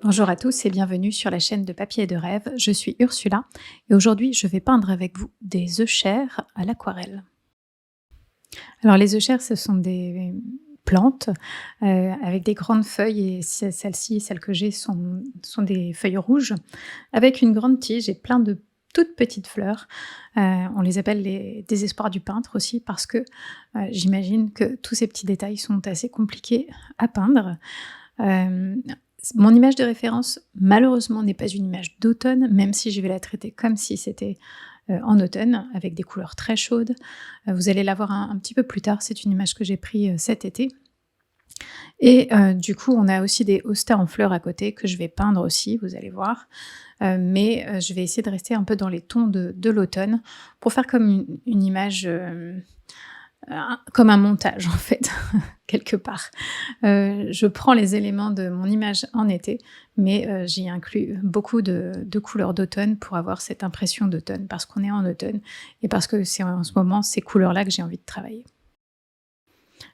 Bonjour à tous et bienvenue sur la chaîne de Papier et de Rêve. Je suis Ursula et aujourd'hui je vais peindre avec vous des œufs chers à l'aquarelle. Alors les œufs chers ce sont des plantes avec des grandes feuilles et celles-ci, celles que j'ai sont des feuilles rouges avec une grande tige et plein de toutes petites fleurs. On les appelle les désespoirs du peintre aussi parce que j'imagine que tous ces petits détails sont assez compliqués à peindre. Euh, Mon image de référence, malheureusement, n'est pas une image d'automne, même si je vais la traiter comme si c'était en automne, avec des couleurs très chaudes. Vous allez la voir un petit peu plus tard, c'est une image que j'ai prise cet été. Et du coup, on a aussi des hostas en fleurs à côté que je vais peindre aussi, vous allez voir. Mais je vais essayer de rester un peu dans les tons de l'automne pour faire comme une image... comme un montage en fait, quelque part. Je prends les éléments de mon image en été, mais j'y inclus beaucoup de couleurs d'automne pour avoir cette impression d'automne, parce qu'on est en automne et parce que c'est en ce moment ces couleurs-là que j'ai envie de travailler.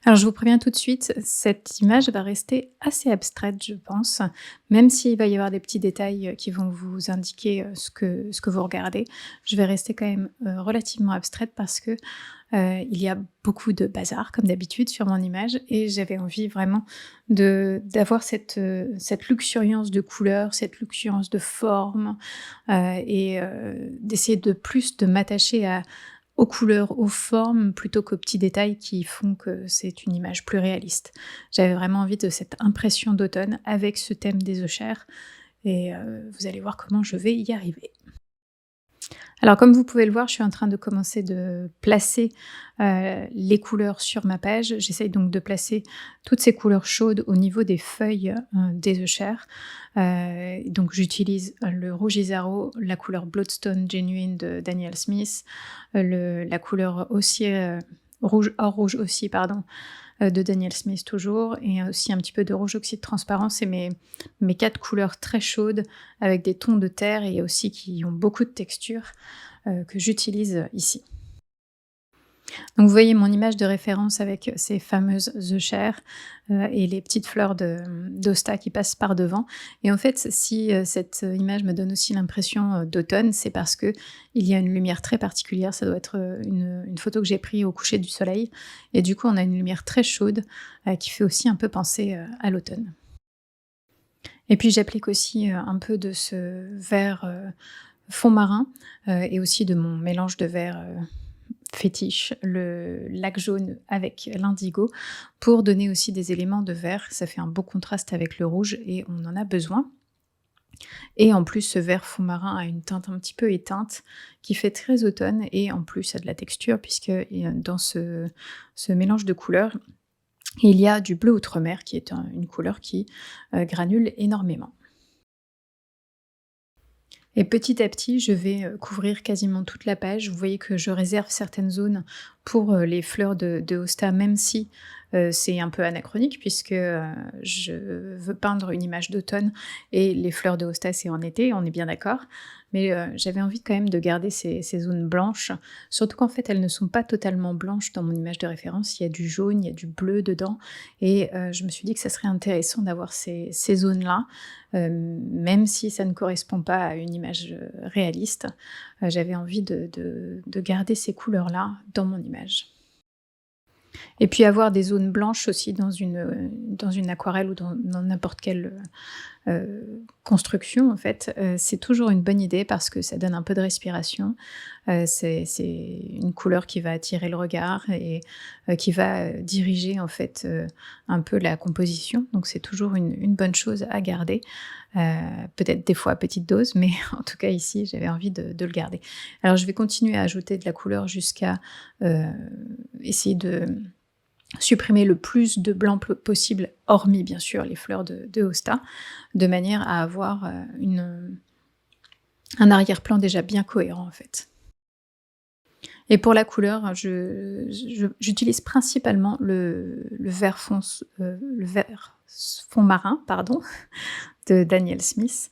Alors je vous préviens tout de suite, cette image va rester assez abstraite, je pense, même s'il va y avoir des petits détails qui vont vous indiquer ce que vous regardez. Je vais rester quand même relativement abstraite parce que il y a beaucoup de bazar, comme d'habitude, sur mon image et j'avais envie vraiment d'avoir cette luxuriance de couleurs, cette luxuriance de formes et d'essayer de plus de m'attacher aux couleurs, aux formes, plutôt qu'aux petits détails qui font que c'est une image plus réaliste. J'avais vraiment envie de cette impression d'automne avec ce thème des œufs chers et vous allez voir comment je vais y arriver. Alors comme vous pouvez le voir, je suis en train de commencer de placer les couleurs sur ma page. J'essaye donc de placer toutes ces couleurs chaudes au niveau des feuilles des œufs chers. Donc j'utilise le rouge Isaro, la couleur Bloodstone Genuine de Daniel Smith, la couleur aussi rouge, or rouge aussi, pardon, de Daniel Smith toujours, et aussi un petit peu de rouge oxyde transparent. C'est mes 4 couleurs très chaudes avec des tons de terre et aussi qui ont beaucoup de texture que j'utilise ici. Donc vous voyez mon image de référence avec ces fameuses œufs chers et les petites fleurs d'Osta qui passent par devant. Et en fait, si cette image me donne aussi l'impression d'automne, c'est parce qu'il y a une lumière très particulière. Ça doit être une photo que j'ai prise au coucher du soleil. Et du coup, on a une lumière très chaude qui fait aussi un peu penser à l'automne. Et puis j'applique aussi un peu de ce vert fond marin et aussi de mon mélange de vert fétiche, le lac jaune avec l'indigo, pour donner aussi des éléments de vert. Ça fait un beau contraste avec le rouge et on en a besoin. Et en plus, ce vert fond marin a une teinte un petit peu éteinte qui fait très automne et en plus a de la texture puisque dans ce mélange de couleurs, il y a du bleu outre-mer qui est une couleur qui granule énormément. Et petit à petit, je vais couvrir quasiment toute la page. Vous voyez que je réserve certaines zones pour les fleurs de Hosta, même si c'est un peu anachronique, puisque je veux peindre une image d'automne et les fleurs de Hosta, c'est en été, on est bien d'accord. Mais j'avais envie quand même de garder ces zones blanches, surtout qu'en fait, elles ne sont pas totalement blanches dans mon image de référence. Il y a du jaune, il y a du bleu dedans, et je me suis dit que ça serait intéressant d'avoir ces zones-là, même si ça ne correspond pas à une image réaliste. J'avais envie de garder ces couleurs-là dans mon image. Et puis avoir des zones blanches aussi dans une aquarelle ou dans n'importe quelle construction en fait, c'est toujours une bonne idée parce que ça donne un peu de respiration. C'est une couleur qui va attirer le regard et qui va diriger en fait un peu la composition. Donc c'est toujours une bonne chose à garder. Peut-être des fois à petite dose, mais en tout cas ici j'avais envie de le garder. Alors je vais continuer à ajouter de la couleur jusqu'à essayer de supprimer le plus de blanc possible, hormis bien sûr les fleurs de Hosta, de manière à avoir un arrière-plan déjà bien cohérent en fait. Et pour la couleur, j'utilise principalement le vert fond marin, pardon, de Daniel Smith.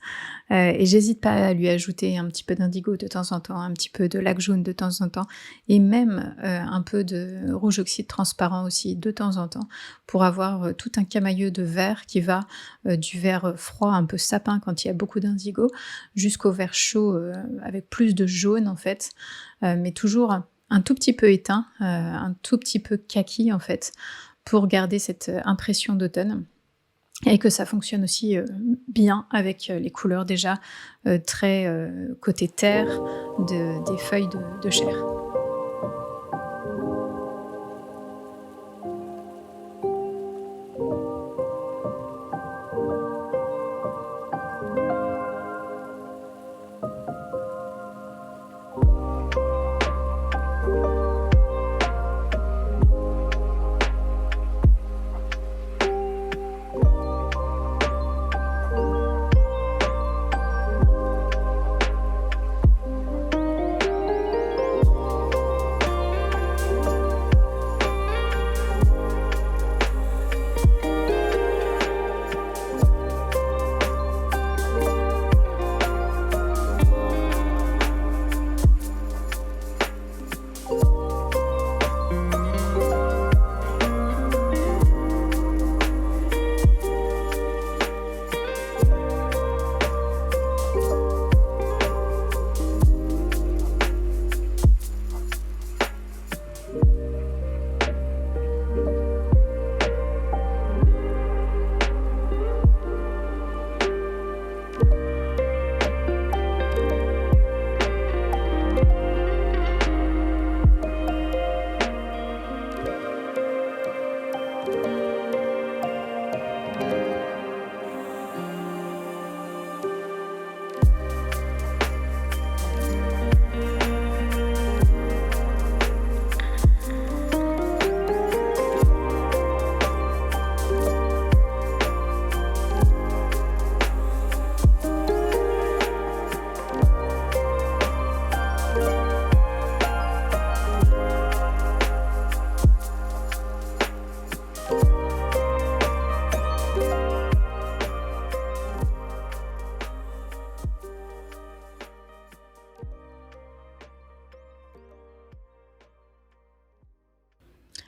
Et j'hésite pas à lui ajouter un petit peu d'indigo de temps en temps, un petit peu de lac jaune de temps en temps et même, un peu de rouge oxyde transparent aussi de temps en temps pour avoir, tout un camailleux de vert qui va, du vert, froid un peu sapin quand il y a beaucoup d'indigo, jusqu'au vert chaud, avec plus de jaune en fait, mais toujours un tout petit peu éteint, un tout petit peu kaki en fait, pour garder cette, impression d'automne. Et que ça fonctionne aussi, bien avec, les couleurs déjà, très, côté terre des feuilles de chêne.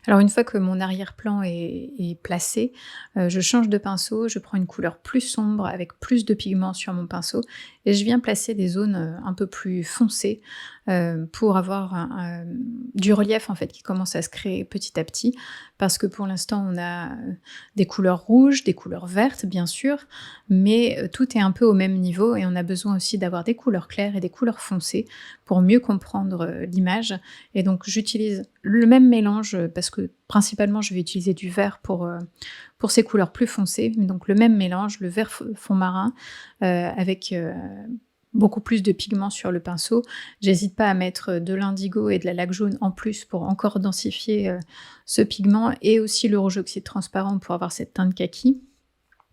Alors une fois que mon arrière-plan est placé, je change de pinceau, je prends une couleur plus sombre avec plus de pigments sur mon pinceau et je viens placer des zones, un peu plus foncées, pour avoir du relief en fait qui commence à se créer petit à petit. Parce que pour l'instant on a, des couleurs rouges, des couleurs vertes bien sûr, mais, tout est un peu au même niveau et on a besoin aussi d'avoir des couleurs claires et des couleurs foncées pour mieux comprendre, l'image et donc j'utilise le même mélange, parce que principalement je vais utiliser du vert pour ces couleurs plus foncées, mais donc le même mélange, le vert fond marin, avec, beaucoup plus de pigments sur le pinceau. J'hésite pas à mettre, de l'indigo et de la laque jaune en plus pour encore densifier, ce pigment et aussi le rouge oxyde transparent pour avoir cette teinte kaki.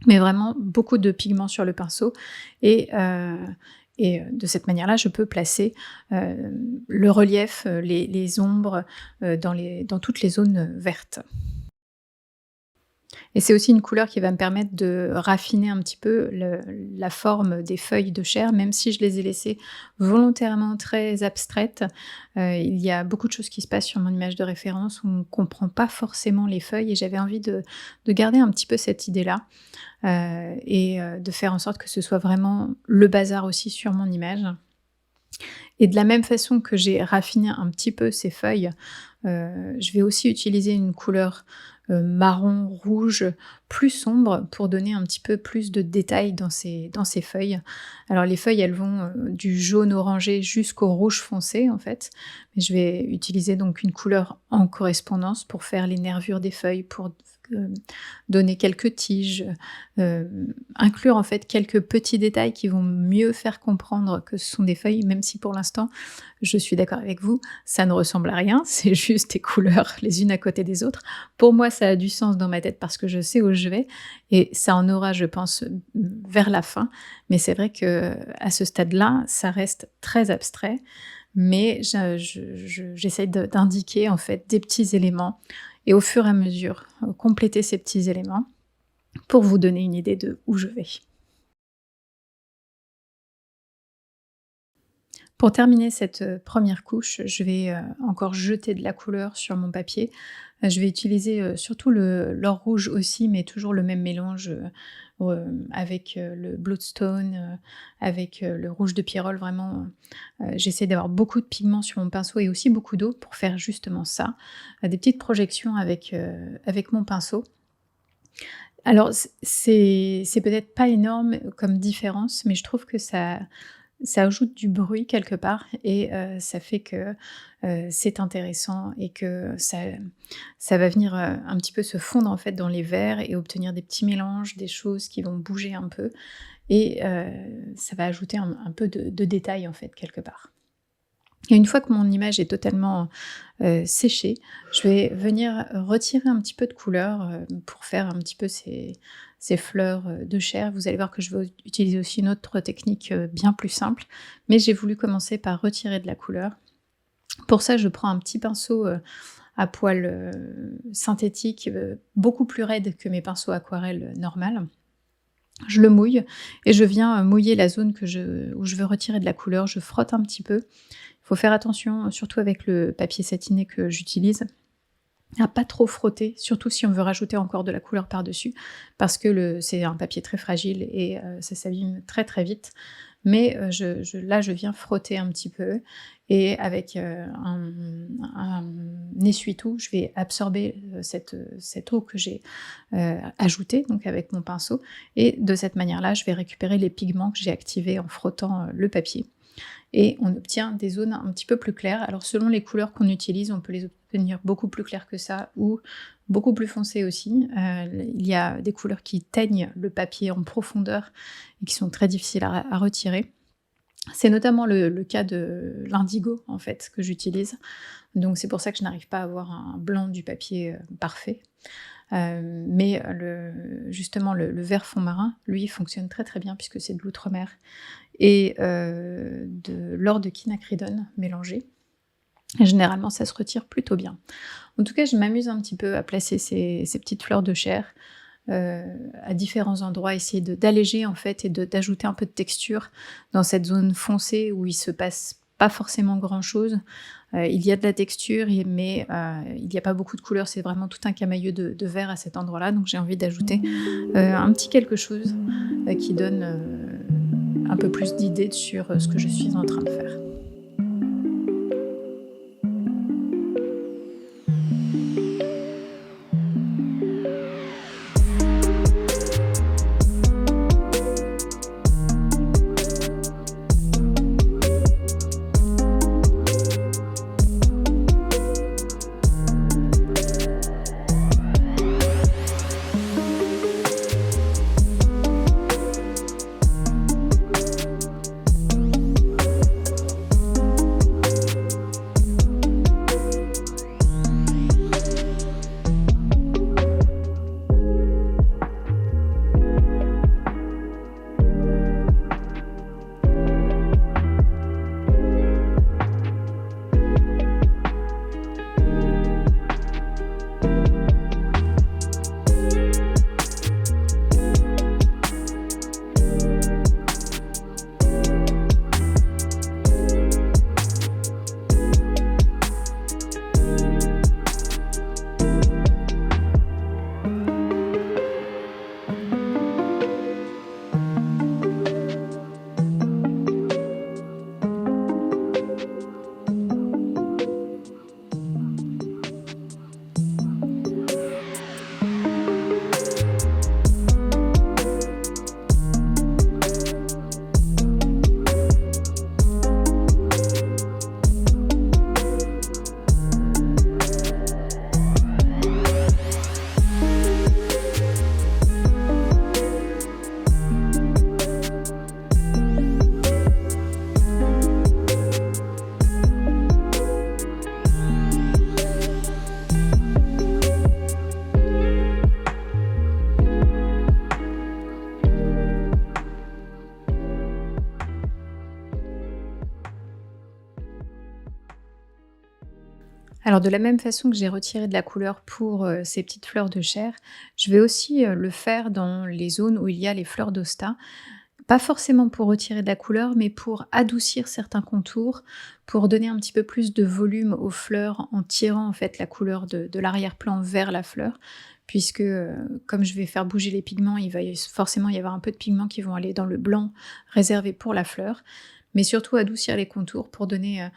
Mais vraiment beaucoup de pigments sur le pinceau et de cette manière-là, je peux placer, le relief, les ombres, dans toutes les zones, vertes. Et c'est aussi une couleur qui va me permettre de raffiner un petit peu la forme des feuilles de chair, même si je les ai laissées volontairement très abstraites. Il y a beaucoup de choses qui se passent sur mon image de référence où on ne comprend pas forcément les feuilles et j'avais envie de garder un petit peu cette idée-là, de faire en sorte que ce soit vraiment le bazar aussi sur mon image. Et de la même façon que j'ai raffiné un petit peu ces feuilles, je vais aussi utiliser une couleur, marron rouge plus sombre pour donner un petit peu plus de détails dans ces feuilles. Alors les feuilles, elles vont, du jaune orangé jusqu'au rouge foncé en fait, mais je vais utiliser donc une couleur en correspondance pour faire les nervures des feuilles, pour, donner quelques tiges, inclure en fait quelques petits détails qui vont mieux faire comprendre que ce sont des feuilles, même si pour l'instant, je suis d'accord avec vous, ça ne ressemble à rien, c'est juste des couleurs les unes à côté des autres. Pour moi, ça a du sens dans ma tête parce que je sais où je vais et ça en aura, je pense, vers la fin. Mais c'est vrai qu'à ce stade-là, ça reste très abstrait, mais j'essaye d'indiquer en fait des petits éléments et au fur et à mesure, compléter ces petits éléments pour vous donner une idée de où je vais. Pour terminer cette, 1re couche, je vais, encore jeter de la couleur sur mon papier. Je vais utiliser, surtout l'or rouge aussi, mais toujours le même mélange, avec, le bloodstone, avec, le rouge de Pyrrole vraiment, j'essaie d'avoir beaucoup de pigments sur mon pinceau et aussi beaucoup d'eau pour faire justement ça. Des petites projections avec mon pinceau. Alors c'est peut-être pas énorme comme différence, mais je trouve que ça ajoute du bruit quelque part et ça fait que, c'est intéressant et que ça va venir, un petit peu se fondre en fait dans les verres et obtenir des petits mélanges, des choses qui vont bouger un peu et ça va ajouter un peu de détail en fait quelque part. Et une fois que mon image est totalement, séchée, je vais venir retirer un petit peu de couleur, pour faire un petit peu ces fleurs, de chair. Vous allez voir que je vais utiliser aussi une autre technique, bien plus simple, mais j'ai voulu commencer par retirer de la couleur. Pour ça, je prends un petit pinceau, à poil, synthétique, beaucoup plus raide que mes pinceaux aquarelles normales. Je le mouille et je viens, mouiller la zone où je veux retirer de la couleur. Je frotte un petit peu. Il faut faire attention, surtout avec le papier satiné que j'utilise, à pas trop frotter, surtout si on veut rajouter encore de la couleur par-dessus, parce que c'est un papier très fragile et ça s'abîme très, très vite. Mais là, je viens frotter un petit peu et avec, un essuie-tout, je vais absorber, cette eau que j'ai, ajoutée, donc avec mon pinceau et de cette manière-là, je vais récupérer les pigments que j'ai activés en frottant, le papier et on obtient des zones un petit peu plus claires. Alors selon les couleurs qu'on utilise, on peut les obtenir beaucoup plus claires que ça ou beaucoup plus foncées aussi. Il y a des couleurs qui teignent le papier en profondeur et qui sont très difficiles à retirer. C'est notamment le cas de l'indigo en fait que j'utilise. Donc c'est pour ça que je n'arrive pas à avoir un blanc du papier, parfait. Mais justement le vert fond marin, lui, fonctionne très, très bien puisque c'est de l'outre-mer et de l'or de quinacridone mélangé. Et généralement, ça se retire plutôt bien. En tout cas, je m'amuse un petit peu à placer ces petites fleurs de chair, à différents endroits, essayer d'alléger en fait et d'ajouter un peu de texture dans cette zone foncée où il se passe pas forcément grand-chose. Il y a de la texture mais il n'y a pas beaucoup de couleurs, c'est vraiment tout un camailleux de vert à cet endroit-là, donc j'ai envie d'ajouter un petit quelque chose qui donne un peu plus d'idées sur ce que je suis en train de faire. Alors de la même façon que j'ai retiré de la couleur pour, ces petites fleurs de chair, je vais aussi, le faire dans les zones où il y a les fleurs d'hosta. Pas forcément pour retirer de la couleur, mais pour adoucir certains contours, pour donner un petit peu plus de volume aux fleurs en tirant en fait la couleur de l'arrière-plan vers la fleur. Puisque comme je vais faire bouger les pigments, il va forcément y avoir un peu de pigments qui vont aller dans le blanc réservé pour la fleur. Mais surtout adoucir les contours pour donner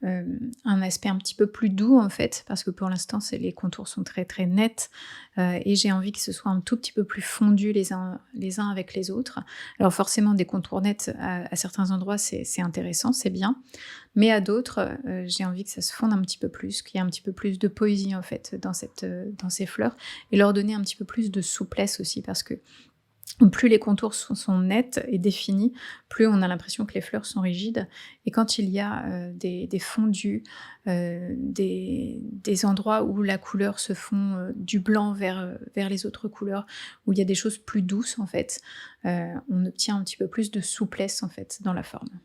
un aspect un petit peu plus doux en fait, parce que pour l'instant les contours sont très très nets et j'ai envie que ce soit un tout petit peu plus fondu les uns avec les autres. Alors forcément des contours nets à certains endroits c'est intéressant, c'est bien, mais à d'autres j'ai envie que ça se fonde un petit peu plus, qu'il y ait un petit peu plus de poésie en fait dans ces fleurs et leur donner un petit peu plus de souplesse aussi parce que plus les contours sont nets et définis, plus on a l'impression que les fleurs sont rigides et quand il y a, des fondus, des endroits où la couleur se fond, du blanc vers les autres couleurs, où il y a des choses plus douces en fait, on obtient un petit peu plus de souplesse en fait dans la forme.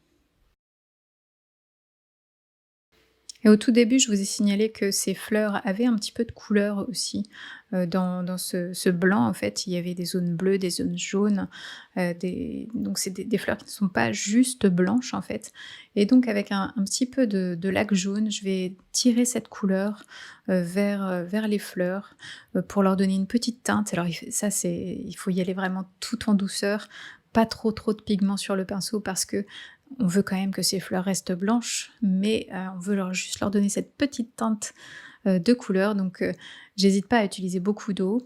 Et au tout début, je vous ai signalé que ces fleurs avaient un petit peu de couleur aussi, dans ce blanc en fait, il y avait des zones bleues, des zones jaunes, donc c'est des fleurs qui ne sont pas juste blanches en fait et donc avec un petit peu de laque jaune, je vais tirer cette couleur, vers les fleurs, pour leur donner une petite teinte. Alors il faut y aller vraiment tout en douceur, pas trop de pigments sur le pinceau parce que on veut quand même que ces fleurs restent blanches, mais on veut juste leur donner cette petite teinte, de couleur donc j'hésite pas à utiliser beaucoup d'eau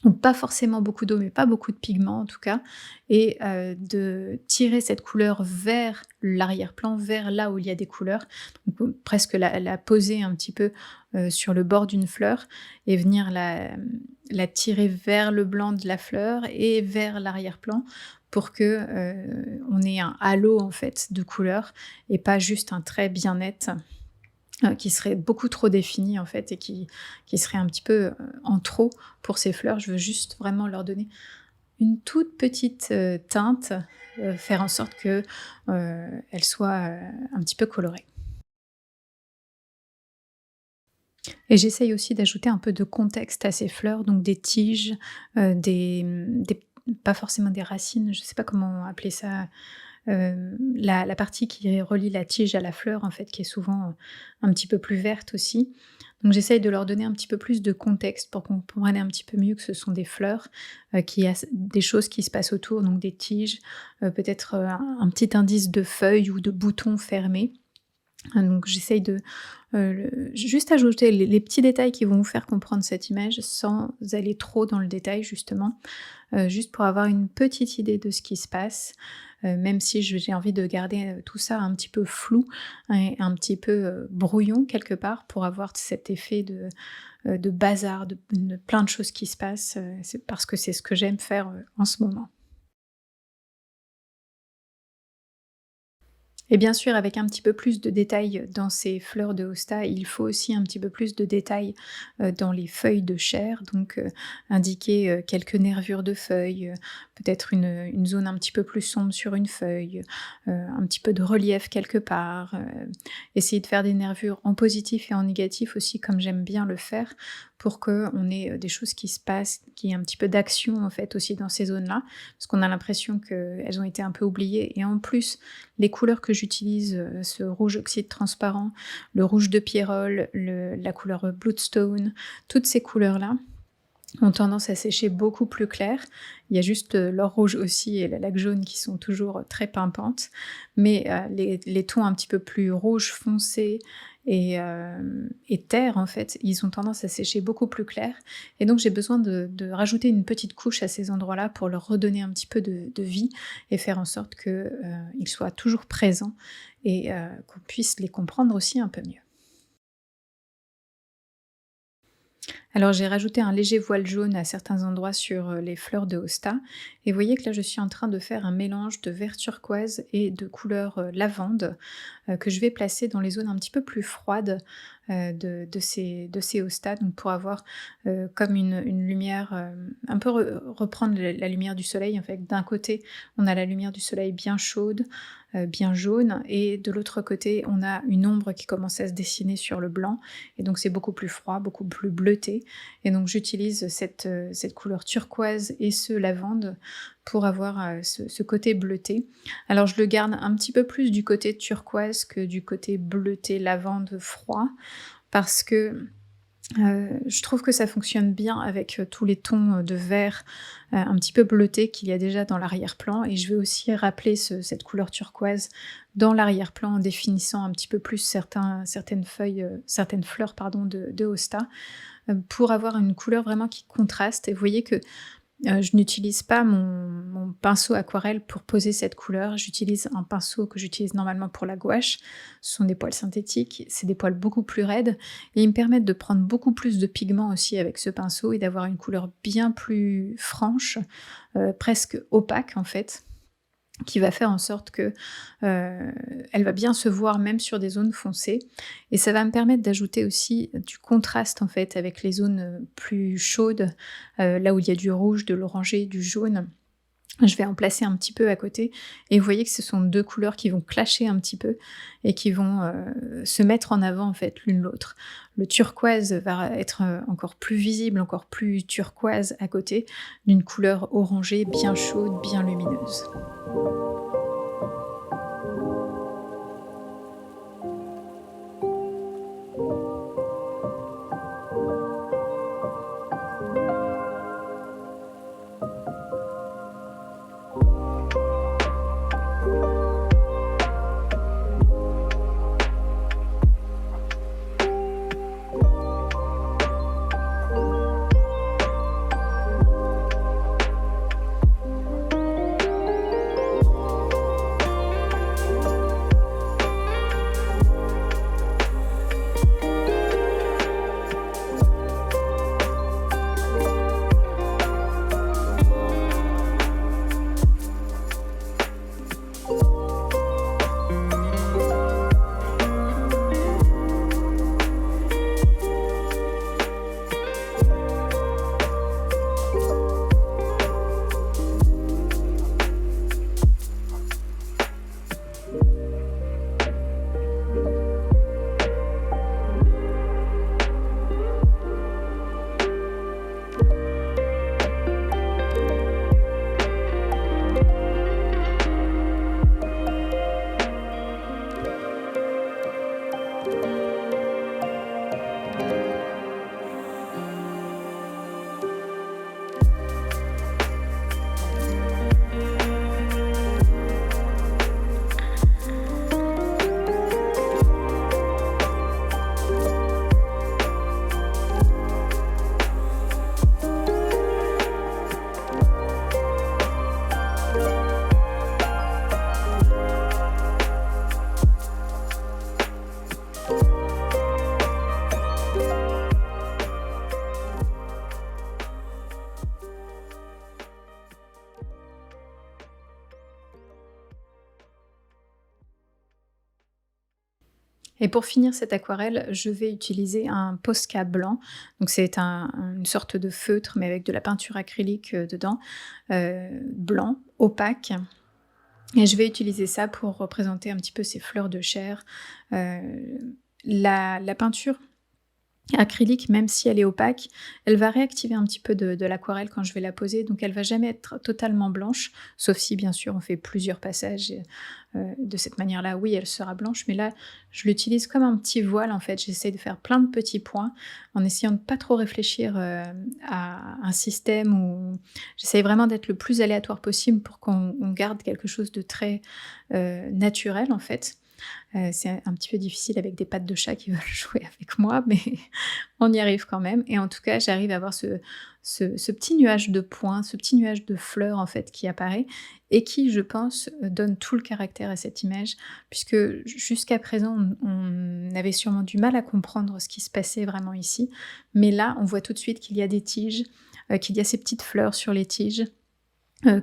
ou pas forcément beaucoup d'eau, mais pas beaucoup de pigments en tout cas et de tirer cette couleur vers l'arrière-plan, vers là où il y a des couleurs, donc presque la poser un petit peu, sur le bord d'une fleur et venir la tirer vers le blanc de la fleur et vers l'arrière-plan pour que, on ait un halo en fait de couleurs et pas juste un trait bien net, qui serait beaucoup trop défini en fait et qui serait un petit peu, en trop pour ces fleurs. Je veux juste vraiment leur donner une toute petite, teinte, faire en sorte que, elles soient, un petit peu colorées. Et j'essaye aussi d'ajouter un peu de contexte à ces fleurs, donc des tiges, des pas forcément des racines, je ne sais pas comment appeler ça, la partie qui relie la tige à la fleur en fait, qui est souvent, un petit peu plus verte aussi. Donc j'essaye de leur donner un petit peu plus de contexte pour qu'on comprenne un petit peu mieux que ce sont des fleurs, qu'il y a des choses qui se passent autour, donc des tiges, peut-être, un petit indice de feuilles ou de boutons fermés. Donc j'essaye de, juste ajouter les petits détails qui vont vous faire comprendre cette image sans aller trop dans le détail justement, juste pour avoir une petite idée de ce qui se passe, même si j'ai envie de garder, tout ça un petit peu flou et un petit peu, brouillon quelque part pour avoir cet effet de bazar, de plein de choses qui se passent, c'est parce que c'est ce que j'aime faire, en ce moment. Et bien sûr, avec un petit peu plus de détails dans ces fleurs de hosta, il faut aussi un petit peu plus de détails, dans les feuilles de chair, donc indiquer, quelques nervures de feuilles, peut-être une zone un petit peu plus sombre sur une feuille, un petit peu de relief quelque part, essayer de faire des nervures en positif et en négatif aussi comme j'aime bien le faire, pour qu'on ait, des choses qui se passent, qu'il y ait un petit peu d'action en fait aussi dans ces zones-là, parce qu'on a l'impression qu'elles ont été un peu oubliées et en plus les couleurs que j'utilise, ce rouge oxyde transparent, le rouge de Pierrol, la couleur Bloodstone, toutes ces couleurs-là ont tendance à sécher beaucoup plus clair. Il y a juste, l'or rouge aussi et la laque jaune qui sont toujours très pimpantes, mais les tons un petit peu plus rouge foncé et terre en fait, ils ont tendance à sécher beaucoup plus clair et donc j'ai besoin de rajouter une petite couche à ces endroits-là pour leur redonner un petit peu de vie et faire en sorte que, ils soient toujours présents et qu'on puisse les comprendre aussi un peu mieux. Alors j'ai rajouté un léger voile jaune à certains endroits sur, les fleurs de hosta et vous voyez que là je suis en train de faire un mélange de vert turquoise et de couleur, lavande, que je vais placer dans les zones un petit peu plus froides, de ces hostas, donc pour avoir, comme une lumière, un peu reprendre la lumière du soleil en fait. D'un côté, on a la lumière du soleil bien chaude, bien jaune et de l'autre côté, on a une ombre qui commence à se dessiner sur le blanc et donc c'est beaucoup plus froid, beaucoup plus bleuté et donc j'utilise cette couleur turquoise et ce lavande pour avoir, ce côté bleuté. Alors je le garde un petit peu plus du côté turquoise que du côté bleuté lavande froid parce que, je trouve que ça fonctionne bien avec, tous les tons, de vert, un petit peu bleuté qu'il y a déjà dans l'arrière-plan et je vais aussi rappeler cette couleur turquoise dans l'arrière-plan en définissant un petit peu plus certaines fleurs pardon de hosta, pour avoir une couleur vraiment qui contraste et vous voyez que je n'utilise pas mon pinceau aquarelle pour poser cette couleur. J'utilise un pinceau que j'utilise normalement pour la gouache. Ce sont des poils synthétiques, c'est des poils beaucoup plus raides et ils me permettent de prendre beaucoup plus de pigments aussi avec ce pinceau et d'avoir une couleur bien plus franche, presque opaque en fait, qui va faire en sorte que, elle va bien se voir même sur des zones foncées et ça va me permettre d'ajouter aussi du contraste en fait avec les zones, plus chaudes, là où il y a du rouge, de l'orangé, du jaune. Je vais en placer un petit peu à côté et vous voyez que ce sont 2 couleurs qui vont clasher un petit peu et qui vont, se mettre en avant en fait l'une l'autre. Le turquoise va être, encore plus visible, encore plus turquoise à côté d'une couleur orangée bien chaude, bien lumineuse. Et pour finir cette aquarelle, je vais utiliser un Posca blanc. Donc c'est une sorte de feutre, mais avec de la peinture acrylique dedans, blanc, opaque. Et je vais utiliser ça pour représenter un petit peu ces fleurs de chair. La peinture acrylique, même si elle est opaque, elle va réactiver un petit peu de l'aquarelle quand je vais la poser, donc elle va jamais être totalement blanche, sauf si bien sûr on fait plusieurs passages de cette manière-là, oui elle sera blanche, mais là je l'utilise comme un petit voile en fait, j'essaie de faire plein de petits points en essayant de pas trop réfléchir à un système où j'essaie vraiment d'être le plus aléatoire possible pour qu'on garde quelque chose de très naturel en fait. C'est un petit peu difficile avec des pattes de chat qui veulent jouer avec moi, mais on y arrive quand même et en tout cas, j'arrive à avoir ce petit nuage de points, ce petit nuage de fleurs en fait qui apparaît et qui, je pense, donne tout le caractère à cette image puisque jusqu'à présent, on avait sûrement du mal à comprendre ce qui se passait vraiment ici, mais là, on voit tout de suite qu'il y a des tiges, qu'il y a ces petites fleurs sur les tiges,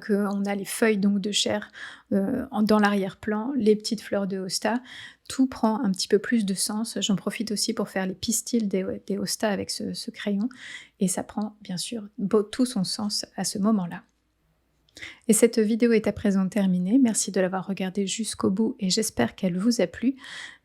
qu'on a les feuilles donc de chair dans l'arrière-plan, les petites fleurs de hosta, tout prend un petit peu plus de sens. J'en profite aussi pour faire les pistils des hosta avec ce crayon et ça prend bien sûr tout son sens à ce moment-là. Et cette vidéo est à présent terminée. Merci de l'avoir regardée jusqu'au bout et j'espère qu'elle vous a plu.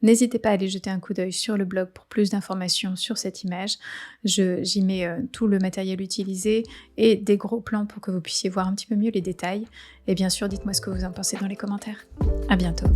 N'hésitez pas à aller jeter un coup d'œil sur le blog pour plus d'informations sur cette image. J'y mets tout le matériel utilisé et des gros plans pour que vous puissiez voir un petit peu mieux les détails. Et bien sûr, dites-moi ce que vous en pensez dans les commentaires. À bientôt.